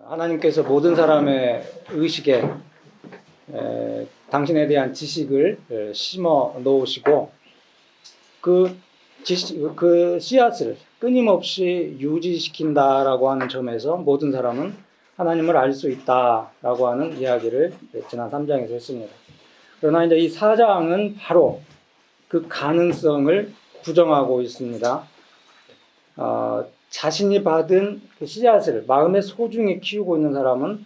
하나님께서 모든 사람의 의식에 당신에 대한 지식을 심어 놓으시고 그 씨앗을 끊임없이 유지시킨다라고 하는 점에서 모든 사람은 하나님을 알 수 있다라고 하는 이야기를 지난 3장에서 했습니다. 그러나 이제 이 4장은 바로 그 가능성을 부정하고 있습니다. 자신이 받은 그 씨앗을 마음에 소중히 키우고 있는 사람은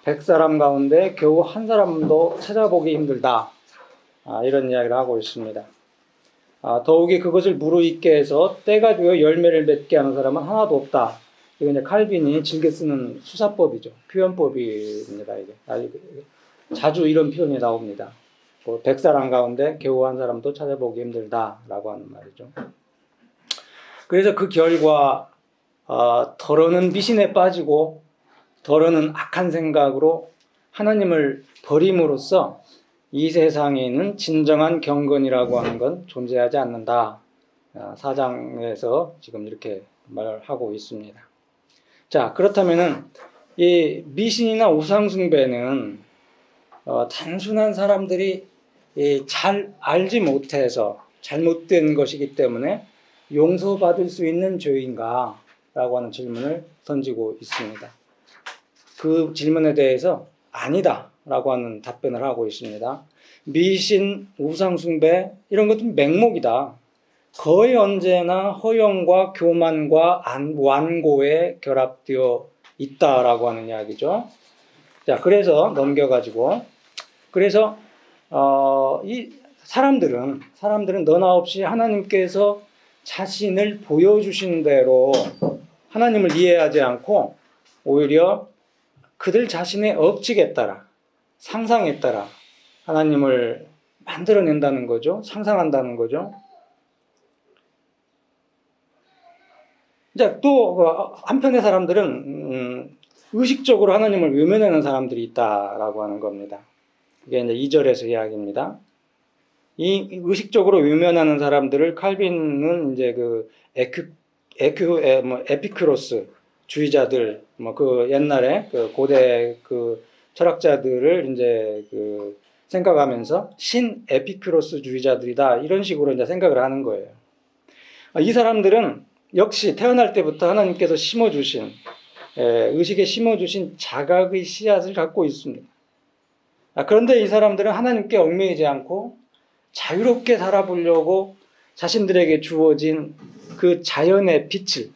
100사람 가운데 겨우 한 사람도 찾아보기 힘들다. 이런 이야기를 하고 있습니다. 더욱이 그것을 무르익게 해서 때가 되어 열매를 맺게 하는 사람은 하나도 없다. 이거 이제 칼빈이 즐겨 쓰는 수사법이죠. 표현법입니다. 이게 자주 이런 표현이 나옵니다. 100사람 가운데 겨우 한 사람도 찾아보기 힘들다라고 하는 말이죠. 그래서 그 결과 더러는 미신에 빠지고 더러는 악한 생각으로 하나님을 버림으로써 이 세상에는 진정한 경건이라고 하는 건 존재하지 않는다. 4장에서 지금 이렇게 말하고 있습니다. 자, 그렇다면은 이 미신이나 우상숭배는 단순한 사람들이 잘 알지 못해서 잘못된 것이기 때문에 용서받을 수 있는 죄인가? 라고 하는 질문을 던지고 있습니다. 그 질문에 대해서 아니다 라고 하는 답변을 하고 있습니다. 미신, 우상숭배 이런 것들은 맹목이다. 거의 언제나 허영과 교만과 완고에 결합되어 있다라고 하는 이야기죠. 자, 그래서 넘겨가지고 그래서 이 사람들은 너나 없이 하나님께서 자신을 보여주신 대로 하나님을 이해하지 않고 오히려 그들 자신의 억측에 따라 상상에 따라 하나님을 만들어낸다는 거죠. 상상한다는 거죠. 이제 또 한편의 사람들은 의식적으로 하나님을 외면하는 사람들이 있다라고 하는 겁니다. 이게 이제 2절에서 이야기입니다. 이 의식적으로 외면하는 사람들을 칼빈은 이제 그 에피크로스 주의자들, 그 옛날에 그 고대 그 철학자들을 이제 그 생각하면서 신 에피크로스 주의자들이다 이런 식으로 이제 생각을 하는 거예요. 이 사람들은 역시 태어날 때부터 하나님께서 심어주신 의식에 심어주신 자각의 씨앗을 갖고 있습니다. 그런데 이 사람들은 하나님께 얽매이지 않고 자유롭게 살아보려고 자신들에게 주어진 그 자연의 빛을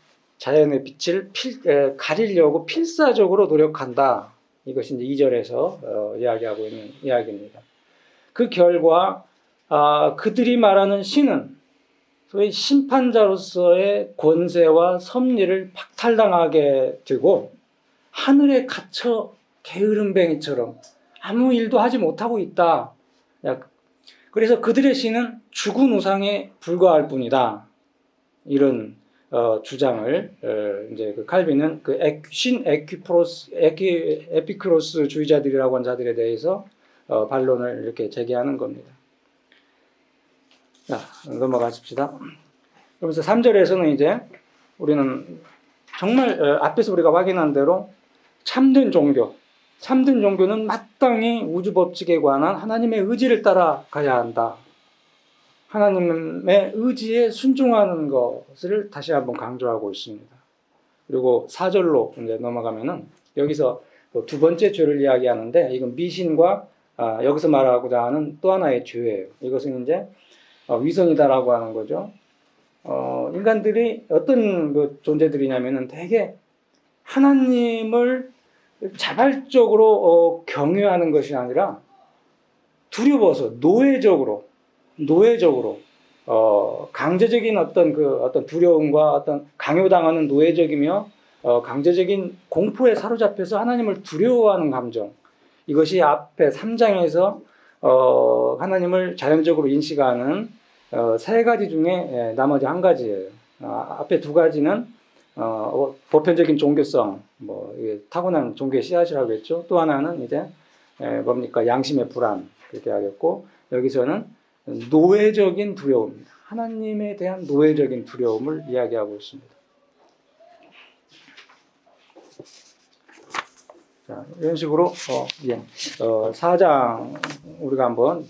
가리려고 필사적으로 노력한다. 이것이 이제 2절에서 이야기하고 있는 이야기입니다. 그 결과 그들이 말하는 신은 소위 심판자로서의 권세와 섭리를 박탈당하게 되고 하늘에 갇혀 게으름뱅이처럼 아무 일도 하지 못하고 있다. 그래서 그들의 신은 죽은 우상에 불과할 뿐이다. 이런 주장을 이제 그 칼빈은 그 신 에피크로스 주의자들이라고 하는 자들에 대해서 반론을 이렇게 제기하는 겁니다. 자, 넘어가십시다. 그러면서 3절에서는 이제 우리는 정말 앞에서 우리가 확인한 대로 참된 종교는 마땅히 우주 법칙에 관한 하나님의 의지를 따라가야 한다. 하나님의 의지에 순종하는 것을 다시 한번 강조하고 있습니다. 그리고 4절로 이제 넘어가면은 여기서 두 번째 죄를 이야기하는데 이건 미신과 여기서 말하고자 하는 또 하나의 죄예요. 이것은 이제 위선이다라고 하는 거죠. 인간들이 어떤 그 존재들이냐면은 되게 하나님을 자발적으로 경외하는 것이 아니라 두려워서 노예적으로 강제적인 어떤 두려움과 어떤 강요당하는 노예적이며 강제적인 공포에 사로잡혀서 하나님을 두려워하는 감정, 이것이 앞에 3장에서 하나님을 자연적으로 인식하는 세 가지 중에 나머지 한 가지예요. 앞에 두 가지는 보편적인 종교성, 타고난 종교의 씨앗이라고 했죠. 또 하나는 이제 뭡니까? 양심의 불안, 그렇게 하겠고, 여기서는 노예적인 두려움입니다. 하나님에 대한 노예적인 두려움을 이야기하고 있습니다. 자, 이런 식으로 4장 우리가 한번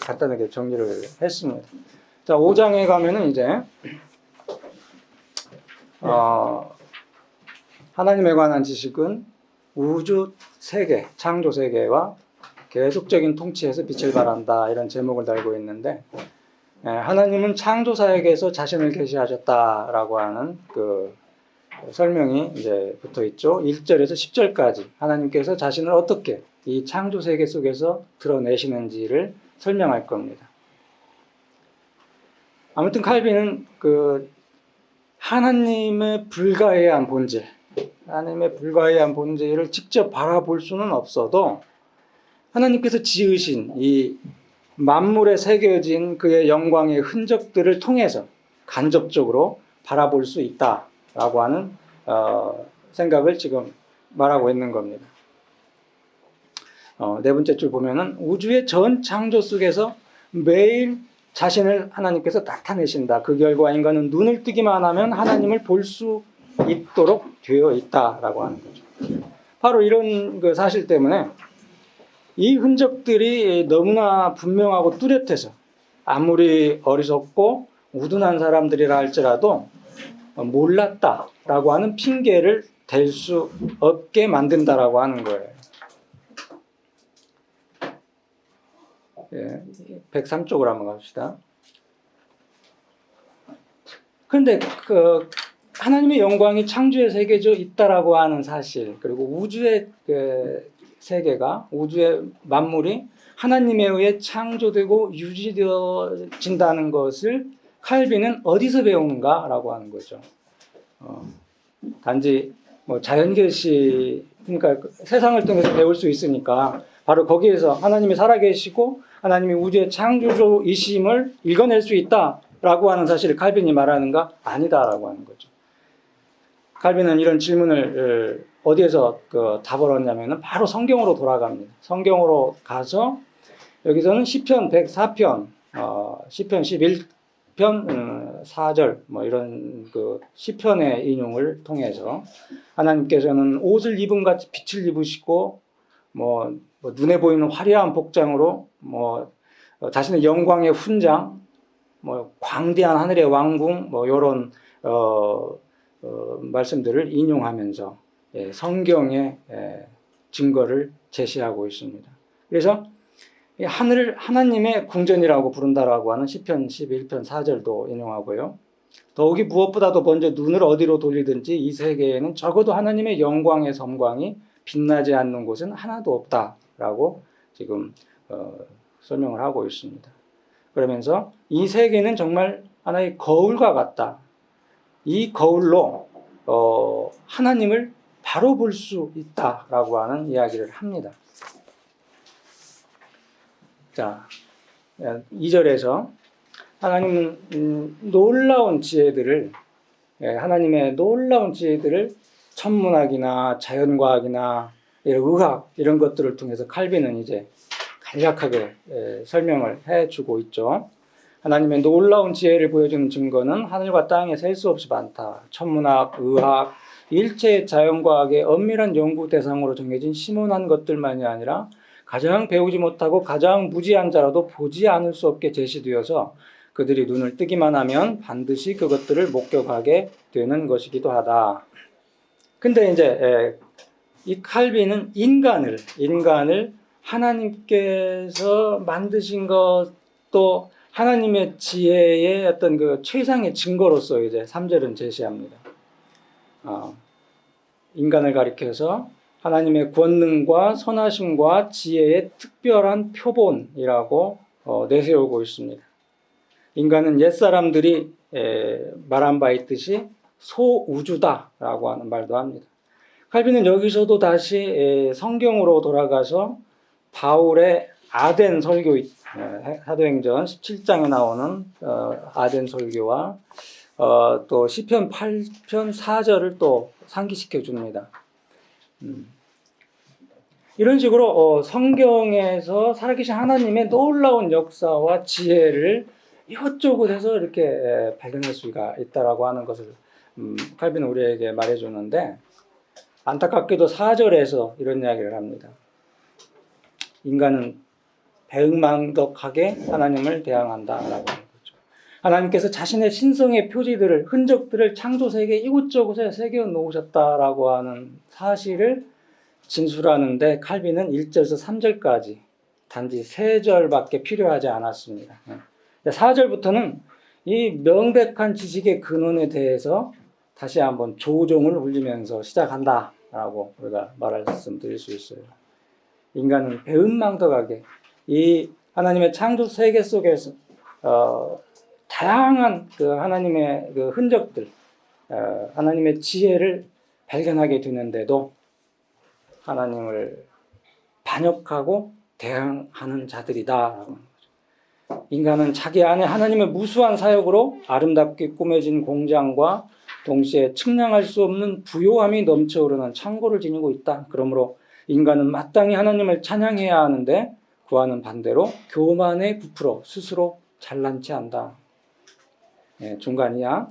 간단하게 정리를 했습니다. 자, 5장에 가면은 이제 하나님에 관한 지식은 우주 세계, 창조 세계와 계속적인 통치에서 빛을 발한다, 이런 제목을 달고 있는데, 하나님은 창조사에게서 자신을 계시하셨다라고 하는 그 설명이 이제 붙어 있죠. 1절에서 10절까지 하나님께서 자신을 어떻게 이 창조 세계 속에서 드러내시는지를 설명할 겁니다. 아무튼 칼빈은 그 하나님의 불가해한 본질, 하나님의 불가해한 본질을 직접 바라볼 수는 없어도 하나님께서 지으신 이 만물에 새겨진 그의 영광의 흔적들을 통해서 간접적으로 바라볼 수 있다라고 하는 생각을 지금 말하고 있는 겁니다. 네 번째 줄 보면은 우주의 전 창조 속에서 매일 자신을 하나님께서 나타내신다. 그 결과 인간은 눈을 뜨기만 하면 하나님을 볼 수 있도록 되어 있다라고 하는 거죠. 바로 이런 그 사실 때문에 이 흔적들이 너무나 분명하고 뚜렷해서 아무리 어리석고 우둔한 사람들이라 할지라도 몰랐다라고 하는 핑계를 댈 수 없게 만든다라고 하는 거예요. 103쪽으로 한번 갑시다. 그런데 그 하나님의 영광이 창조의 세계에 있다라고 하는 사실, 그리고 우주의 그 세계가, 우주의 만물이 하나님에 의해 창조되고 유지되어진다는 것을 칼빈은 어디서 배우는가라고 하는 거죠. 단지 뭐 자연계시, 그러니까 세상을 통해서 배울 수 있으니까 바로 거기에서 하나님이 살아계시고 하나님이 우주의 창조주이심을 읽어낼 수 있다라고 하는 사실을 칼빈이 말하는가? 아니다라고 하는 거죠. 칼빈은 이런 질문을 어디에서 답을 얻냐면은 바로 성경으로 돌아갑니다. 성경으로 가서 여기서는 시편 104편, 시편 11편 4절 뭐 이런 그 시편의 인용을 통해서 하나님께서는 옷을 입은 같이 빛을 입으시고 뭐 눈에 보이는 화려한 복장으로 뭐 자신의 영광의 훈장, 뭐 광대한 하늘의 왕궁, 뭐 이런 말씀들을 인용하면서 성경의 증거를 제시하고 있습니다. 그래서 하늘을 하나님의 궁전이라고 부른다라고 하는 시편 11편 4절도 인용하고요. 더욱이 무엇보다도 먼저 눈을 어디로 돌리든지 이 세계에는 적어도 하나님의 영광의 섬광이 빛나지 않는 곳은 하나도 없다라고 지금 설명을 하고 있습니다. 그러면서 이 세계는 정말 하나의 거울과 같다. 이 거울로 하나님을 바로 볼 수 있다라고 하는 이야기를 합니다. 자, 2절에서 하나님은 놀라운 지혜들을, 하나님의 놀라운 지혜들을 천문학이나 자연과학이나 의학 이런 것들을 통해서 칼빈은 이제 간략하게 설명을 해주고 있죠. 하나님의 놀라운 지혜를 보여주는 증거는 하늘과 땅에 셀 수 없이 많다. 천문학, 의학, 일체의 자연과학의 엄밀한 연구 대상으로 정해진 심오한 것들만이 아니라 가장 배우지 못하고 가장 무지한 자라도 보지 않을 수 없게 제시되어서 그들이 눈을 뜨기만 하면 반드시 그것들을 목격하게 되는 것이기도 하다. 근데 이제 이 칼빈은 인간을 하나님께서 만드신 것도 하나님의 지혜의 어떤 그 최상의 증거로서 이제 3절은 제시합니다. 인간을 가리켜서 하나님의 권능과 선하심과 지혜의 특별한 표본이라고 내세우고 있습니다. 인간은 옛사람들이 말한 바 있듯이 소우주다라고 하는 말도 합니다. 칼빈은 여기서도 다시 성경으로 돌아가서 바울의 아덴 설교, 사도행전 17장에 나오는 아덴 설교와 또 시편 8편 4절을 또 상기시켜 줍니다. 이런 식으로 성경에서 살아계신 하나님의 놀라운 역사와 지혜를 이것저것에서 이렇게 발견할 수가 있다라고 하는 것을 칼빈은 우리에게 말해주는데, 안타깝게도 4절에서 이런 이야기를 합니다. 인간은 배은망덕하게 하나님을 대항한다라고 하는 거죠. 하나님께서 자신의 신성의 표지들을, 흔적들을 창조세계에 이곳저곳에 새겨 놓으셨다라고 하는 사실을 진술하는데 칼빈은 1절에서 3절까지 단지 3절밖에 필요하지 않았습니다. 4절부터는 이 명백한 지식의 근원에 대해서 다시 한번 조종을 울리면서 시작한다라고 우리가 말씀드릴 수 있어요. 인간은 배은망덕하게 이 하나님의 창조 세계 속에서 다양한 그 하나님의 그 흔적들, 하나님의 지혜를 발견하게 되는데도 하나님을 반역하고 대항하는 자들이다. 인간은 자기 안에 하나님의 무수한 사역으로 아름답게 꾸며진 공장과 동시에 측량할 수 없는 부요함이 넘쳐오르는 창고를 지니고 있다. 그러므로 인간은 마땅히 하나님을 찬양해야 하는데 그와는 반대로 교만에 부풀어 스스로 잘난 체 한다. 중간이야.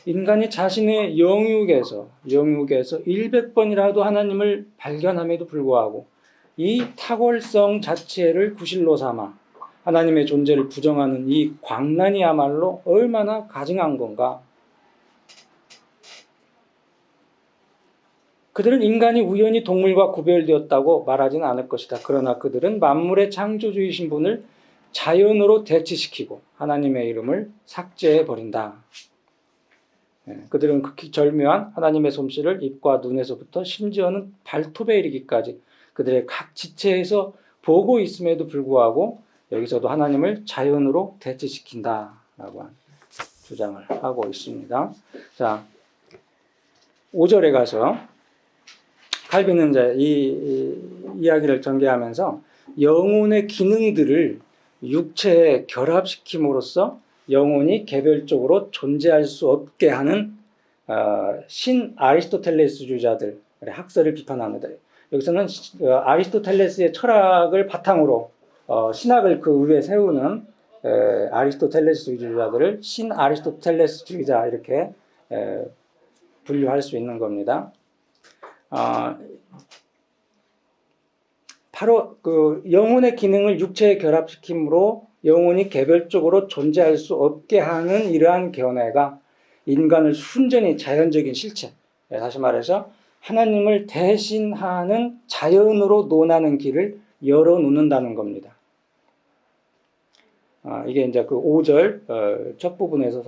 인간이 자신의 영육에서 100번이라도 하나님을 발견함에도 불구하고 이 탁월성 자체를 구실로 삼아 하나님의 존재를 부정하는 이 광란이야말로 얼마나 가증한 건가. 그들은 인간이 우연히 동물과 구별되었다고 말하지는 않을 것이다. 그러나 그들은 만물의 창조주이신 분을 자연으로 대치시키고 하나님의 이름을 삭제해버린다. 그들은 극히 절묘한 하나님의 솜씨를 입과 눈에서부터 심지어는 발톱에 이르기까지 그들의 각 지체에서 보고 있음에도 불구하고 여기서도 하나님을 자연으로 대치시킨다라고 하는 주장을 하고 있습니다. 자, 5절에 가서 칼빈은 이제 이 이야기를 전개하면서 영혼의 기능들을 육체에 결합시킴으로써 영혼이 개별적으로 존재할 수 없게 하는 신 아리스토텔레스주의자들의 학설을 비판합니다. 여기서는 아리스토텔레스의 철학을 바탕으로 신학을 그 위에 세우는 아리스토텔레스주의자들을 신 아리스토텔레스주의자 이렇게 분류할 수 있는 겁니다. 바로 그 영혼의 기능을 육체에 결합시킴으로 영혼이 개별적으로 존재할 수 없게 하는 이러한 견해가 인간을 순전히 자연적인 실체, 다시 말해서 하나님을 대신하는 자연으로 논하는 길을 열어놓는다는 겁니다. 이게 이제 그 5절 첫 부분에서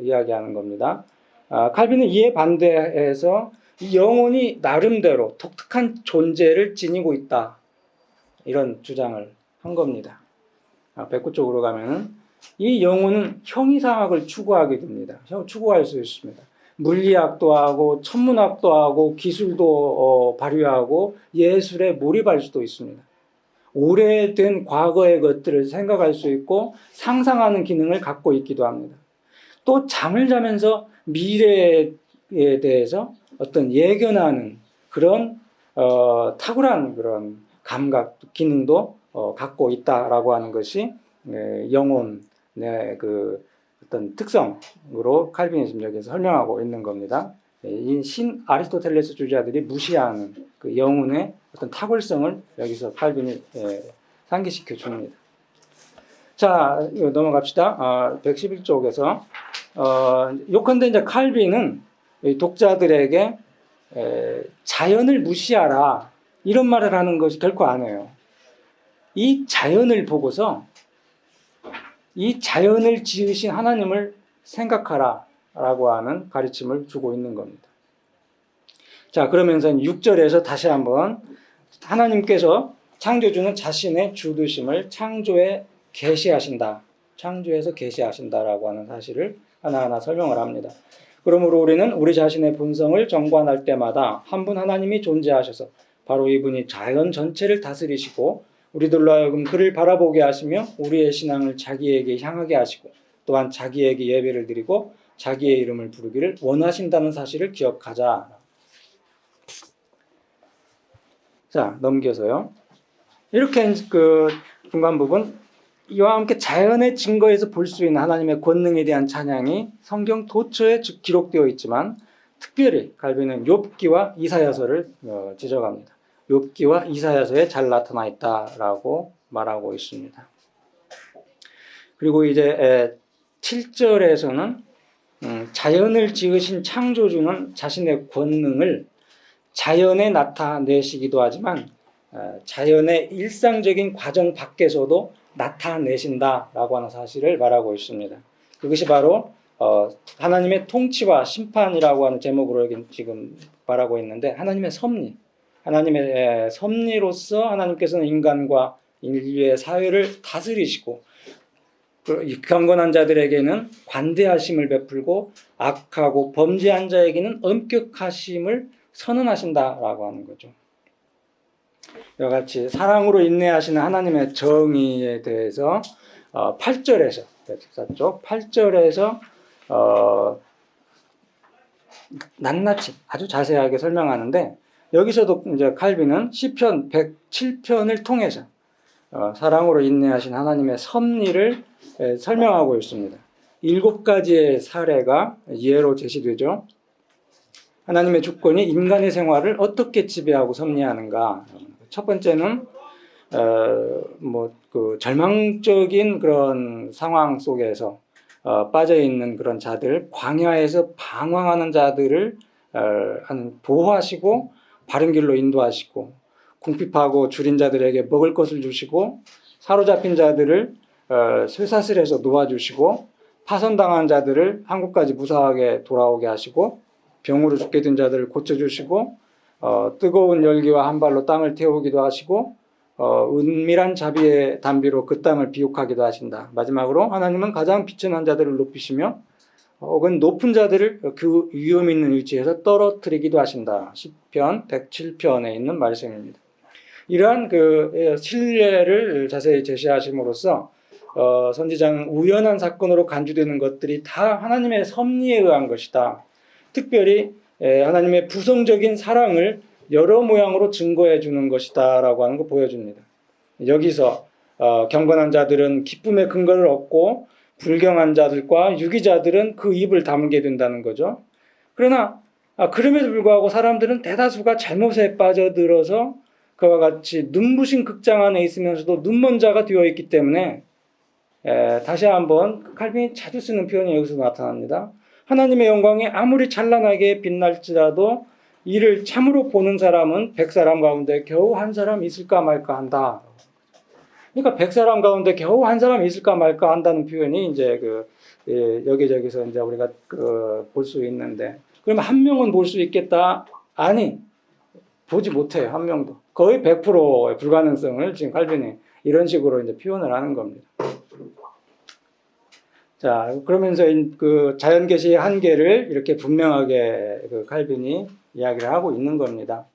이야기하는 겁니다. 칼빈은 이에 반대해서 이 영혼이 나름대로 독특한 존재를 지니고 있다. 이런 주장을 한 겁니다. 백구 쪽으로 가면은 이 영혼은 형이상학을 추구하게 됩니다. 추구할 수 있습니다. 물리학도 하고 천문학도 하고 기술도 발휘하고 예술에 몰입할 수도 있습니다. 오래된 과거의 것들을 생각할 수 있고 상상하는 기능을 갖고 있기도 합니다. 또 잠을 자면서 미래에 대해서 어떤 예견하는 그런 탁월한 그런 감각 기능도 갖고 있다라고 하는 것이 영혼의 그 어떤 특성으로 칼빈이즘 여기서 설명하고 있는 겁니다. 이 신 아리스토텔레스 주의자들이 무시하는 그 영혼의 어떤 탁월성을 여기서 칼빈이 상기시켜 줍니다. 자, 넘어갑시다. 111쪽에서 요컨대 이제 칼빈은 독자들에게 자연을 무시하라 이런 말을 하는 것이 결코 아니에요. 이 자연을 보고서 이 자연을 지으신 하나님을 생각하라 라고 하는 가르침을 주고 있는 겁니다. 자, 그러면서 6절에서 다시 한번 하나님께서 창조주는 자신의 주도심을 창조에 계시하신다. 창조에서 계시하신다라고 하는 사실을 하나하나 설명을 합니다. 그러므로 우리는 우리 자신의 본성을 정관할 때마다 한 분 하나님이 존재하셔서 바로 이분이 자연 전체를 다스리시고 우리들로 하여금 그를 바라보게 하시며 우리의 신앙을 자기에게 향하게 하시고 또한 자기에게 예배를 드리고 자기의 이름을 부르기를 원하신다는 사실을 기억하자. 자, 넘겨서요. 이렇게 그 중간 부분 이와 함께 자연의 증거에서 볼 수 있는 하나님의 권능에 대한 찬양이 성경 도처에 기록되어 있지만 특별히 칼빈은 욥기와 이사야서를 지적합니다. 욥기와 이사야서에 잘 나타나 있다라고 말하고 있습니다. 그리고 이제 7절에서는 자연을 지으신 창조주는 자신의 권능을 자연에 나타내시기도 하지만 자연의 일상적인 과정 밖에서도 나타내신다라고 하는 사실을 말하고 있습니다. 그것이 바로 하나님의 통치와 심판이라고 하는 제목으로 지금 말하고 있는데, 하나님의 섭리, 하나님의 섭리로서 하나님께서는 인간과 인류의 사회를 다스리시고 경건한 자들에게는 관대하심을 베풀고 악하고 범죄한 자에게는 엄격하심을 선언하신다라고 하는 거죠. 이와 같이 사랑으로 인내하시는 하나님의 정의에 대해서 8절에서 8절에서 낱낱이 아주 자세하게 설명하는데, 여기서도 이제 칼빈은 시편 107편을 통해서 사랑으로 인내하신 하나님의 섭리를 설명하고 있습니다. 7가지의 사례가 예로 제시되죠. 하나님의 주권이 인간의 생활을 어떻게 지배하고 섭리하는가. 첫 번째는 절망적인 그런 상황 속에서 빠져 있는 그런 자들, 광야에서 방황하는 자들을 보호하시고 바른 길로 인도하시고, 궁핍하고 줄인 자들에게 먹을 것을 주시고, 사로잡힌 자들을 쇠사슬에서 놓아주시고, 파선당한 자들을 한국까지 무사하게 돌아오게 하시고, 병으로 죽게 된 자들을 고쳐주시고, 뜨거운 열기와 한 발로 땅을 태우기도 하시고, 은밀한 자비의 단비로 그 땅을 비옥하기도 하신다. 마지막으로 하나님은 가장 비천한 자들을 높이시며 혹은 높은 자들을 그 위험 있는 위치에서 떨어뜨리기도 하신다. 시편 107편에 있는 말씀입니다. 이러한 그 신뢰를 자세히 제시하심으로써 선지자는 우연한 사건으로 간주되는 것들이 다 하나님의 섭리에 의한 것이다. 특별히 하나님의 부성적인 사랑을 여러 모양으로 증거해 주는 것이다 라고 하는 거 보여줍니다. 여기서 경건한 자들은 기쁨의 근거를 얻고 불경한 자들과 유기자들은 그 입을 다물게 된다는 거죠. 그러나 그럼에도 불구하고 사람들은 대다수가 잘못에 빠져들어서 그와 같이 눈부신 극장 안에 있으면서도 눈먼 자가 되어 있기 때문에 다시 한번 칼빈이 자주 쓰는 표현이 여기서 나타납니다. 하나님의 영광이 아무리 찬란하게 빛날지라도 이를 참으로 보는 사람은 100사람 가운데 겨우 한 사람 있을까 말까 한다. 그러니까 100사람 가운데 겨우 한 사람 있을까 말까 한다는 표현이 이제 여기저기서 이제 우리가 볼 수 있는데, 그러면 한 명은 볼 수 있겠다? 아니, 보지 못해요. 한 명도. 거의 100%의 불가능성을 지금 칼빈이 이런 식으로 이제 표현을 하는 겁니다. 자, 그러면서 그 자연계시의 한계를 이렇게 분명하게 칼빈이 이야기를 하고 있는 겁니다.